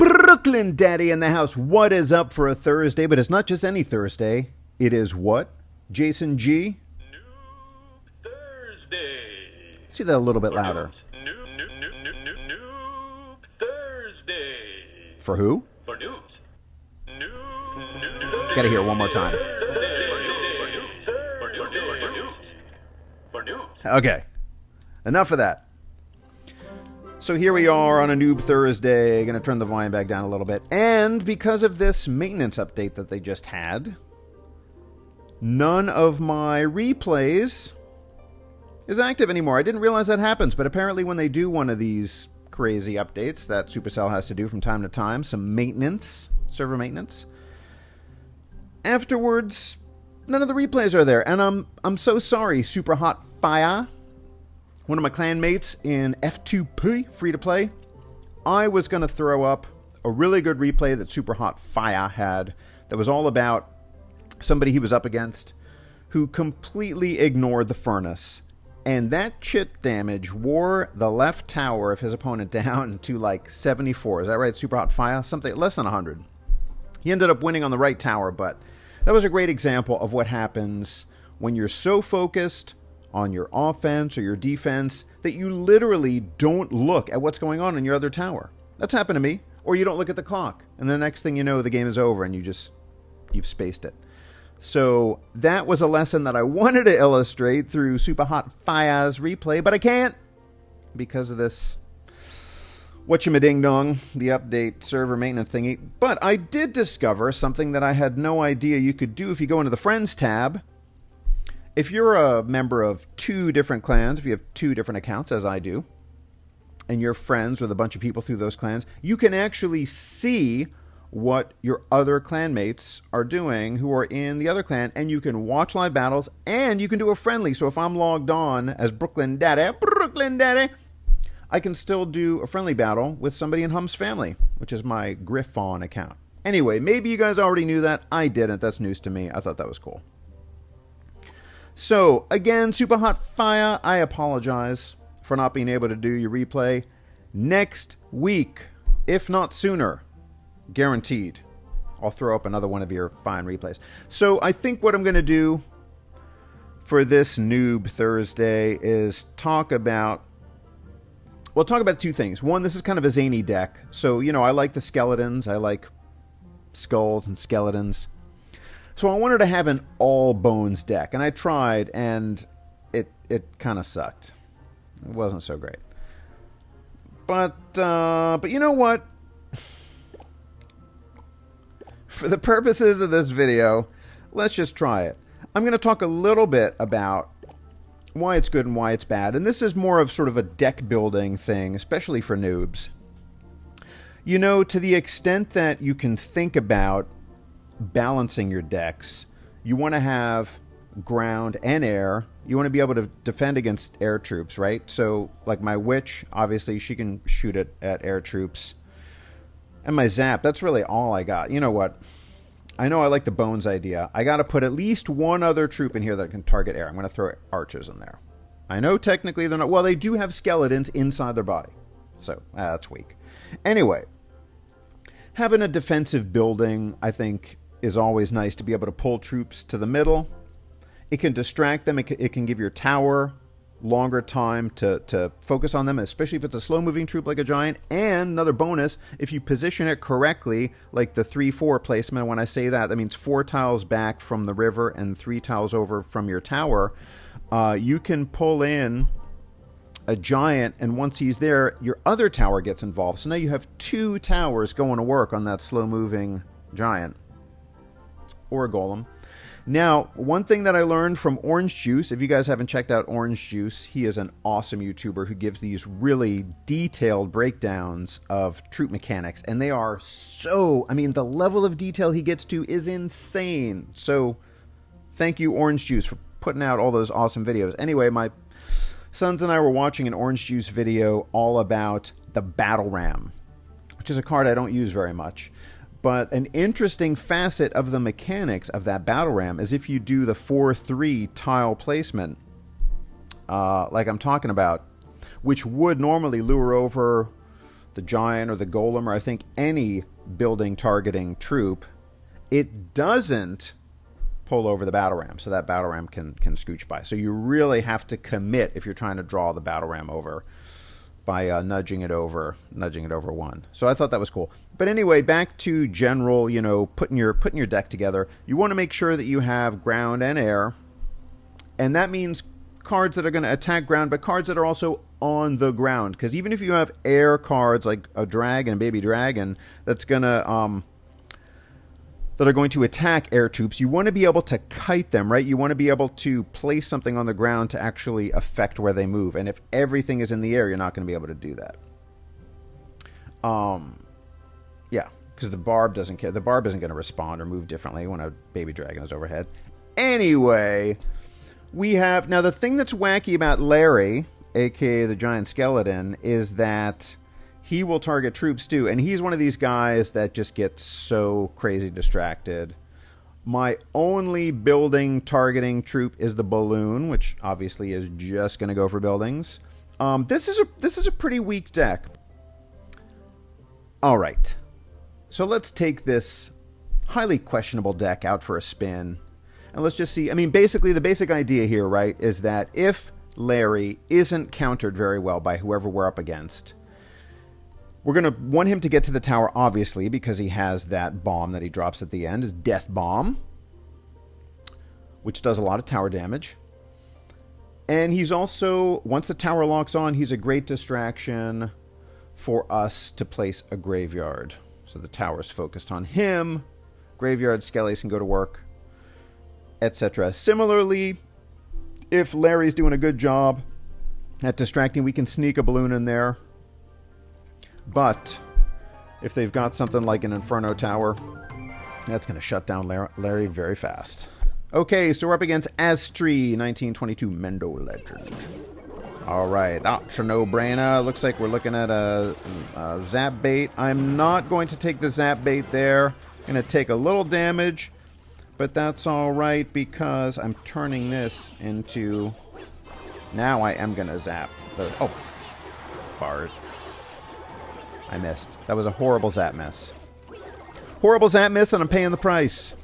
Brooklyn Daddy in the house. What is up for a Thursday? But it's not just any Thursday. It is what? Jason G? Noob Thursday. See that a little bit louder. Noob Thursday. For who? For noobs. Gotta hear it one more time. For noobs. Okay. Enough of that. So here we are on a Noob Thursday. Going to turn the volume back down a little bit. And because of this maintenance update that they just had, none of my replays is active anymore. I didn't realize that happens, but apparently when they do one of these crazy updates that Supercell has to do from time to time, some maintenance, server maintenance, afterwards, none of the replays are there. And I'm so sorry, Super Hot Fire, one of my clan mates in F2P, free to play. I was going to throw up a really good replay that Super Hot Fire had that was all about somebody he was up against who completely ignored the furnace. And that chip damage wore the left tower of his opponent down to like 74. Is that right, Super Hot Fire? Something less than 100. He ended up winning on the right tower, but that was a great example of what happens when you're so focused on your offense or your defense that you literally don't look at what's going on in your other tower. That's happened to me. Or you don't look at the clock, and the next thing you know, the game is over and you've spaced it. So that was a lesson that I wanted to illustrate through Super Hot Fire's replay, but I can't because of this whatchamading-dong, the update server maintenance thingy. But I did discover something that I had no idea you could do if you go into the Friends tab. If you're a member of 2 different clans, if you have 2 different accounts, as I do, and you're friends with a bunch of people through those clans, you can actually see what your other clanmates are doing who are in the other clan, and you can watch live battles, and you can do a friendly. So if I'm logged on as Brooklyn Daddy, I can still do a friendly battle with somebody in Hum's family, which is my Griffon account. Anyway, maybe you guys already knew that. I didn't. That's news to me. I thought that was cool. So, again, Super Hot Fire, I apologize for not being able to do your replay. Next week, if not sooner, guaranteed, I'll throw up another one of your fine replays. So, I think what I'm going to do for this Noob Thursday is talk about 2 things. One, this is kind of a zany deck. So, I like the skeletons. I like skulls and skeletons. So I wanted to have an all bones deck, and I tried, and it kind of sucked. It wasn't so great. But you know what? For the purposes of this video, let's just try it. I'm going to talk a little bit about why it's good and why it's bad, and this is more of sort of a deck building thing, especially for noobs. To the extent that you can think about balancing your decks, you want to have ground and air. You want to be able to defend against air troops, right? So like my witch, obviously she can shoot it at air troops, and my zap, that's really all I got. You know what, I know I like the bones idea. I got to put at least one other troop in here that can target air. I'm going to throw archers in there. I know technically they're not, well, they do have skeletons inside their body, so that's weak. Anyway, having a defensive building, I think, is always nice to be able to pull troops to the middle. It can distract them. It can give your tower longer time to focus on them, especially if it's a slow-moving troop like a giant. And another bonus, if you position it correctly, like the 3-4 placement, when I say that, that means 4 tiles back from the river and 3 tiles over from your tower. You can pull in a giant, and once he's there, your other tower gets involved. So now you have 2 towers going to work on that slow-moving giant. Or a golem. Now, one thing that I learned from Orange Juice, if you guys haven't checked out Orange Juice, he is an awesome YouTuber who gives these really detailed breakdowns of troop mechanics. And they are so, the level of detail he gets to is insane. So, thank you, Orange Juice, for putting out all those awesome videos. Anyway, my sons and I were watching an Orange Juice video all about the Battle Ram, which is a card I don't use very much. But an interesting facet of the mechanics of that Battle Ram is if you do the 4-3 tile placement, like I'm talking about, which would normally lure over the giant or the golem, or I think any building targeting troop, it doesn't pull over the battle ram, so that battle ram can scooch by. So you really have to commit if you're trying to draw the battle ram over by nudging it over one. So I thought that was cool. But anyway, back to general, you know, putting your deck together. You want to make sure that you have ground and air, and that means cards that are going to attack ground, but cards that are also on the ground. Because even if you have air cards like a dragon, a baby dragon, that's gonna that are going to attack air troops, you want to be able to kite them, right? You want to be able to place something on the ground to actually affect where they move. And if everything is in the air, you're not going to be able to do that. Yeah, because the barb doesn't care. The barb isn't going to respond or move differently when a baby dragon is overhead. Anyway, we have... Now, the thing that's wacky about Larry, a.k.a. the giant skeleton, is that he will target troops too, and he's one of these guys that just gets so crazy distracted. My only building targeting troop is the balloon, which obviously is just going to go for buildings. This is a pretty weak deck. All right, so let's take this highly questionable deck out for a spin, and let's just see. I mean, basically, the basic idea here, right, is that if Larry isn't countered very well by whoever we're up against, we're going to want him to get to the tower, obviously, because he has that bomb that he drops at the end, his death bomb, which does a lot of tower damage. And he's also, once the tower locks on, he's a great distraction for us to place a graveyard. So the tower's focused on him, graveyard skellies can go to work, etc. Similarly, if Larry's doing a good job at distracting, we can sneak a balloon in there. But if they've got something like an Inferno Tower, that's going to shut down Larry very fast. Okay, so we're up against Astri, 1922 Mendo Legend. All right, that's a no-brainer. Looks like we're looking at a zap bait. I'm not going to take the zap bait there. I'm going to take a little damage, but that's all right because I'm turning this into... Now I am going to zap. Oh, farts. I missed. That was a horrible zap miss. Horrible zap miss, and I'm paying the price.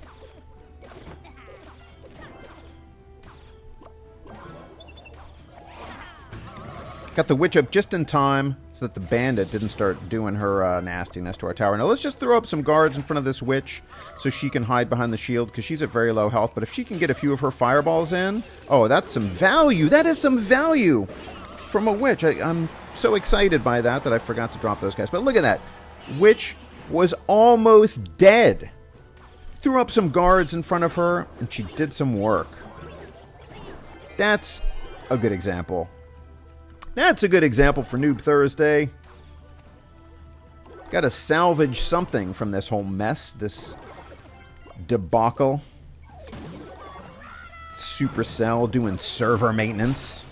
Got the witch up just in time so that the bandit didn't start doing her nastiness to our tower. Now let's just throw up some guards in front of this witch so she can hide behind the shield because she's at very low health. But if she can get a few of her fireballs in... Oh, that's some value. That is some value from a witch. I'm so excited by that I forgot to drop those guys. But look at that. Witch was almost dead. Threw up some guards in front of her, and she did some work. That's a good example. That's a good example for Noob Thursday. Got to salvage something from this whole mess, this debacle. Supercell doing server maintenance.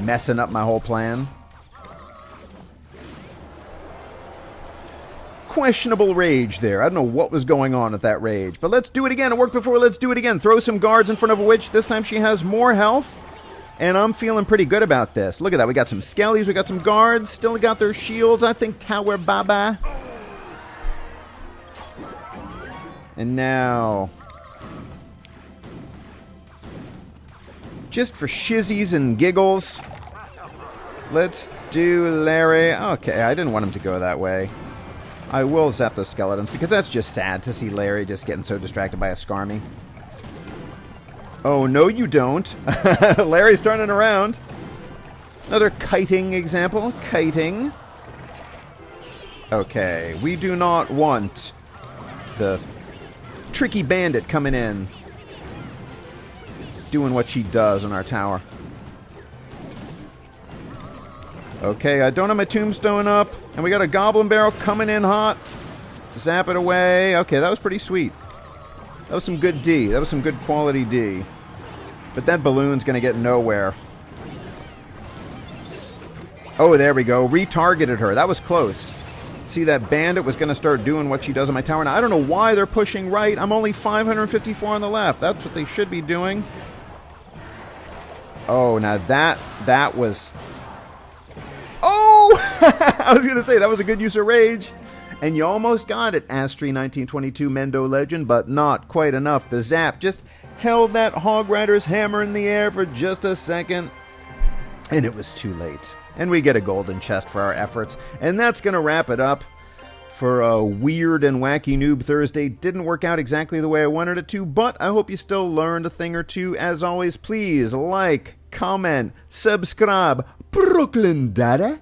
Messing up my whole plan. Questionable rage there. I don't know what was going on with that rage. But let's do it again. It worked before. Let's do it again. Throw some guards in front of a witch. This time she has more health. And I'm feeling pretty good about this. Look at that. We got some skellies. We got some guards. Still got their shields. I think Tower Baba. And now... just for shizzies and giggles, let's do Larry. Okay, I didn't want him to go that way. I will zap those skeletons because that's just sad to see Larry just getting so distracted by a Skarmy. Oh, no you don't. Larry's turning around. Another kiting example. Kiting. Okay, we do not want the tricky bandit coming in, doing what she does on our tower. Okay, I don't have my tombstone up, and we got a goblin barrel coming in hot. Zap it away. Okay, that was pretty sweet. That was some good D. That was some good quality D. But that balloon's going to get nowhere. Oh, there we go. Retargeted her. That was close. See, that bandit was going to start doing what she does on my tower. Now, I don't know why they're pushing right. I'm only 554 on the left. That's what they should be doing. Oh, now that was... Oh! I was going to say, that was a good use of rage. And you almost got it, Astri 1922 Mendo Legend, but not quite enough. The zap just held that Hog Rider's hammer in the air for just a second, and it was too late. And we get a golden chest for our efforts. And that's going to wrap it up for a weird and wacky Noob Thursday. Didn't work out exactly the way I wanted it to, but I hope you still learned a thing or two. As always, please like, comment, subscribe. Brooklyn Dada.